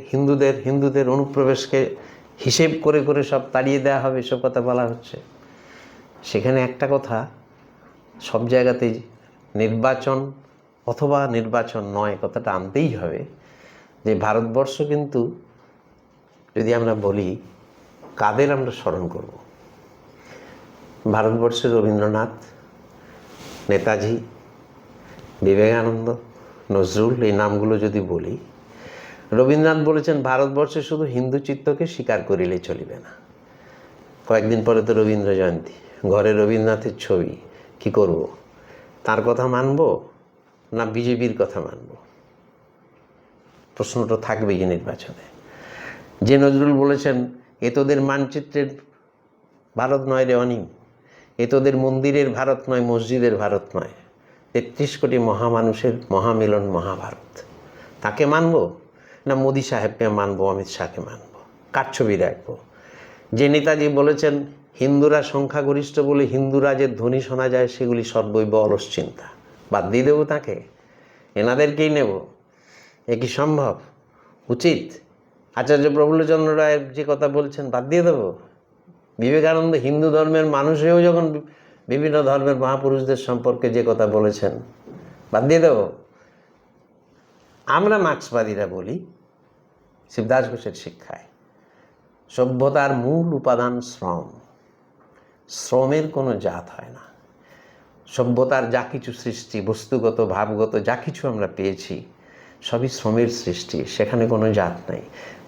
হিন্দুদের অনুপ্রবেশকে হিসেব করে করে সব তাড়িয়ে দেওয়া হবে, এসব কথা বলা হচ্ছে। সেখানে একটা কথা, সব জায়গাতেই নির্বাচন অথবা নির্বাচন নয় কথাটা আনতেই হবে, যে ভারতবর্ষ কিন্তু, যদি আমরা বলি কাদের আমরা স্মরণ করব, ভারতবর্ষের রবীন্দ্রনাথ, নেতাজি, বিবেকানন্দ, নজরুল, এই নামগুলো যদি বলি, রবীন্দ্রনাথ বলেছেন ভারতবর্ষে শুধু হিন্দু চিত্তকে স্বীকার করিলে চলিবে না। কয়েকদিন পরে তো রবীন্দ্র জয়ন্তী, ঘরে রবীন্দ্রনাথের ছবি, কি করব? তার কথা মানব না বিজেপির কথা মানব? প্রশ্নটা থাকবে এই নির্বাচনে। যে নজরুল বলেছেন এ তোদের মানচিত্রের ভারত নয় রে অনিম, এ তোদের মন্দিরের ভারত নয়, মসজিদের ভারত নয়, 33 কোটি মহামানুষের মহামিলন মহাভারত। তাকে মানব না মোদি সাহেবকে মানব, অমিত শাহকে মানব? কার ছবি রাখবো? যে নেতাজি বলেছেন হিন্দুরা সংখ্যাগরিষ্ঠ বলে হিন্দু রাজের ধ্বনি শোনা যায়, সেগুলি সর্বৈব অলস চিন্তা, বাদ দিয়ে দেবো তাকে? এনাদেরকেই নেব? এ কি সম্ভব? উচিত? আচার্য প্রফুল্লচন্দ্র রায় যে কথা বলছেন বাদ দিয়ে দেবো? বিবেকানন্দ হিন্দু ধর্মের মানুষ হয়েও যখন বিভিন্ন ধর্মের মহাপুরুষদের সম্পর্কে যে কথা বলেছেন বাদ দিয়ে দেবো? আমরা মার্ক্সবাদীরা বলি শিবদাস ঘোষের শিক্ষায় সভ্যতার মূল উপাদান শ্রম। শ্রমের কোনো জাত হয় না। সভ্যতার যা কিছু সৃষ্টি, বস্তুগত ভাবগত যা কিছু আমরা পেয়েছি, সবই শ্রমের সৃষ্টি, সেখানে কোনো জাত নাই।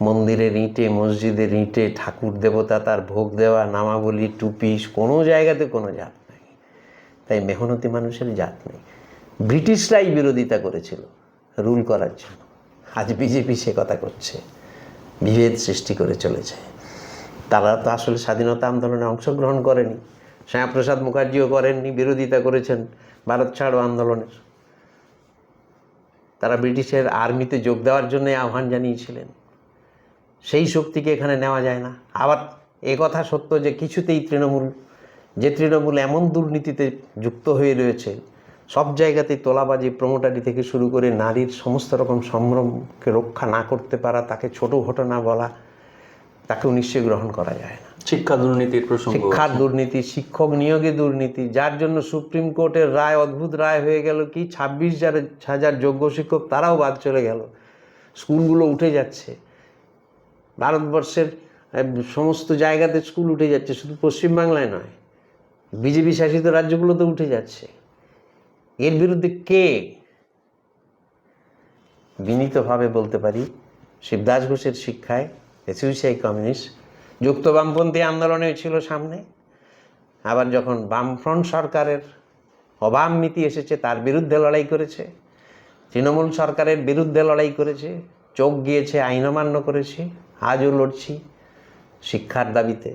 মন্দিরের ইঁটে, মসজিদের ইঁটে, ঠাকুর দেবতা তার ভোগ দেওয়া, নামাবলী, টুপি, কোনো জায়গাতে কোনো জাত নাই। তাই মেহনতি মানুষের জাত নেই। ব্রিটিশরাই বিরোধিতা করেছিল রুল করার জন্য, আজ বিজেপি সে কথা করছে, বিভেদ সৃষ্টি করে চলেছে। তারা তো আসলে স্বাধীনতা আন্দোলনে অংশগ্রহণ করেনি, শ্যামাপ্রসাদ মুখার্জিও করেননি, বিরোধিতা করেছেন ভারত ছাড়ো আন্দোলনের। তারা ব্রিটিশের আর্মিতে যোগ দেওয়ার জন্য আহ্বান জানিয়েছিলেন। সেই শক্তিকে এখানে নেওয়া যায় না। আবার এ কথা সত্য যে কিছুতেই তৃণমূল এমন দুর্নীতিতে যুক্ত হয়ে রয়েছে, সব জায়গাতেই তোলাবাজি, প্রমোটারি থেকে শুরু করে নারীর সমস্ত রকম সম্ভ্রমকে রক্ষা না করতে পারা, তাকে ছোট ঘটনা বলা, তাকেও নিশ্চয়ই গ্রহণ করা যায় না। শিক্ষা দুর্নীতির প্রসঙ্গ, শিক্ষার দুর্নীতি, শিক্ষক নিয়োগে দুর্নীতি, যার জন্য সুপ্রিম কোর্টের রায়, অদ্ভুত রায় হয়ে গেল কি 26,000 যোগ্য শিক্ষক তারাও বাদ চলে গেল। স্কুলগুলো উঠে যাচ্ছে, ভারতবর্ষের সমস্ত জায়গাতে স্কুল উঠে যাচ্ছে, শুধু পশ্চিমবাংলায় নয়, বিজেপি শাসিত রাজ্যগুলোতে উঠে যাচ্ছে। এর বিরুদ্ধে কে? বিনীতভাবে বলতে পারি শিবদাস ঘোষের শিক্ষায় এসইউসিআই কমিউনিস্ট যুক্ত বামপন্থী আন্দোলনে ছিল সামনে। আবার যখন বামফ্রন্ট সরকারের অবাম নীতি এসেছে তার বিরুদ্ধে লড়াই করেছে, তৃণমূল সরকারের বিরুদ্ধে লড়াই করেছে, চোখ গিয়েছে, আইন অমান্য করেছি, আজও লড়ছি শিক্ষার দাবিতে।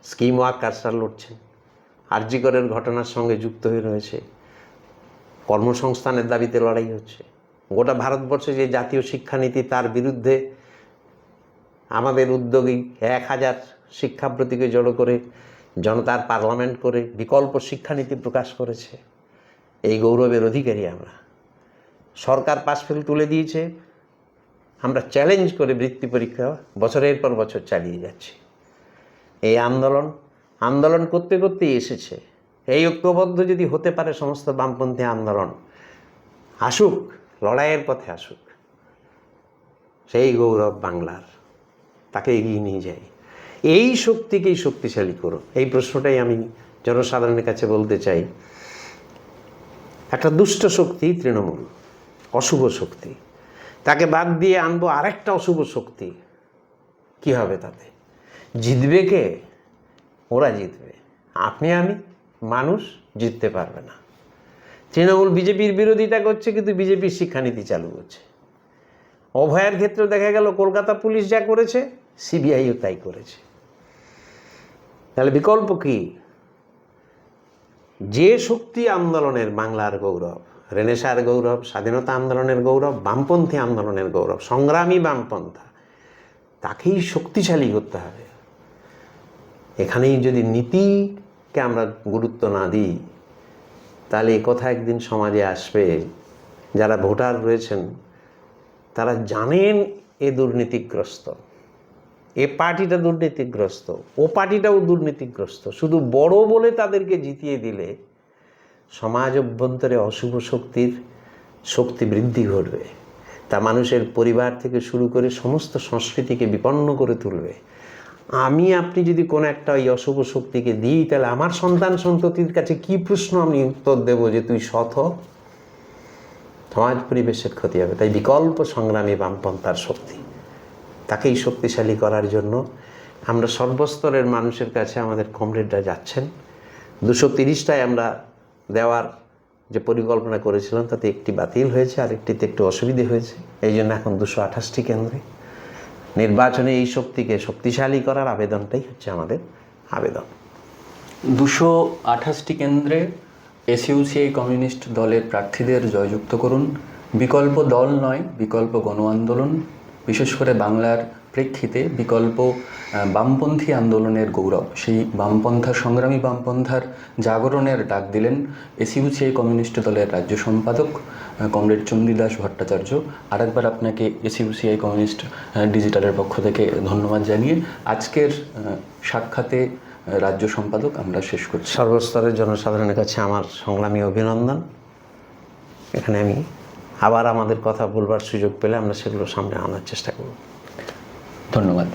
স্কিম ওয়ার্কার্সরা লড়ছেন, আরজি করের ঘটনার সঙ্গে যুক্ত হয়ে রয়েছে, কর্মসংস্থানের দাবিতে লড়াই হচ্ছে। গোটা ভারতবর্ষে যে জাতীয় শিক্ষানীতি, তার বিরুদ্ধে আমাদের উদ্যোগী 1000 শিক্ষাব্রতীকে জড়ো করে জনতার পার্লামেন্ট করে বিকল্প শিক্ষানীতি প্রকাশ করেছে। এই গৌরবের অধিকারী আমরা। সরকার পাশ ফেল তুলে দিয়েছে, আমরা চ্যালেঞ্জ করে বৃত্তি পরীক্ষা বছরের পর বছর চালিয়ে যাচ্ছি। এই আন্দোলন করতে করতেই এসেছে। এই ঐক্যবদ্ধ যদি হতে পারে সমস্ত বামপন্থী আন্দোলন, আসুক, লড়াইয়ের পথে আসুক, সেই গৌরব বাংলার, তাকে এগিয়ে নিয়ে যায়। এই শক্তিকেই শক্তিশালী করো, এই প্রশ্নটাই আমি জনসাধারণের কাছে বলতে চাই। একটা দুষ্ট শক্তি তৃণমূল, অশুভ শক্তি, তাকে বাদ দিয়ে আনবো আরেকটা অশুভ শক্তি, কি হবে তাতে? জিতবে কে? ওরা জিতবে, আপনি আমি মানুষ জিততে পারবে না। তৃণমূল বিজেপির বিরোধিতা করছে, কিন্তু বিজেপির শিক্ষানীতি চালু করছে। অভয়ার ক্ষেত্রে দেখা গেল কলকাতা পুলিশ যা করেছে, সিবিআইও তাই করেছে। তাহলে বিকল্প কি? যে শক্তি আন্দোলনের বাংলার গৌরব, রেনেসার গৌরব, স্বাধীনতা আন্দোলনের গৌরব, বামপন্থী আন্দোলনের গৌরব, সংগ্রামী বামপন্থা, তাকেই শক্তিশালী করতে হবে। এখানেই যদি নীতিকে আমরা গুরুত্ব না দিই, তাহলে এ কথা একদিন সমাজে আসবে। যারা ভোটার রয়েছেন তারা জানেন এ দুর্নীতিগ্রস্ত, এ পার্টিটা দুর্নীতিগ্রস্ত, ও পার্টিটাও দুর্নীতিগ্রস্ত। শুধু বড় বলে তাদেরকে জিতিয়ে দিলে সমাজ অভ্যন্তরে অশুভ শক্তির শক্তি বৃদ্ধি ঘটবে। তা মানুষের পরিবার থেকে শুরু করে সমস্ত সংস্কৃতিকে বিপন্ন করে তুলবে। আপনি যদি কোনো একটা ওই অশুভ শক্তিকে দিই, তাহলে আমার সন্তান সন্ততির কাছে কি প্রশ্ন আমি উত্তর দেব যে তুই সৎ হ? সমাজ পরিবেশের ক্ষতি হবে। তাই বিকল্প সংগ্রামী বামপন্থার শক্তি, তাকেই শক্তিশালী করার জন্য আমরা সর্বস্তরের মানুষের কাছে আমাদের কমরেডরা যাচ্ছেন। 230টায় আমরা দেওয়ার যে পরিকল্পনা করেছিলাম তাতে একটি বাতিল হয়েছে, আরেকটিতে একটু অসুবিধে হয়েছে। এই জন্য এখন 228টি কেন্দ্রে নির্বাচনে এই শক্তিকে শক্তিশালী করার আবেদনটাই হচ্ছে আমাদের আবেদন। 228টি কেন্দ্রে এসইউসিআই কমিউনিস্ট দলের প্রার্থীদের জয়যুক্ত করুন। বিকল্প দল নয়, বিকল্প গণ আন্দোলন, বিশেষ করে বাংলার প্রেক্ষিতে বিকল্প বামপন্থী আন্দোলনের গৌরব, সেই বামপন্থা, সংগ্রামী বামপন্থার জাগরণের ডাক দিলেন এসইউসিআই কমিউনিস্ট দলের রাজ্য সম্পাদক কমরেড চণ্ডীদাস ভট্টাচার্য। আরেকবার আপনাকে এসইউসিআই কমিউনিস্ট ডিজিটালের পক্ষ থেকে ধন্যবাদ জানিয়ে আজকের সাক্ষাতে রাজ্য সম্পাদক আমরা শেষ করছি। সর্বস্তরের জনসাধারণের কাছে আমার সংগ্রামী অভিনন্দন। এখানে আমি আবার আমাদের কথা বলবার সুযোগ পেলে আমরা সেগুলো সামনে আনার চেষ্টা করব। ধন্যবাদ।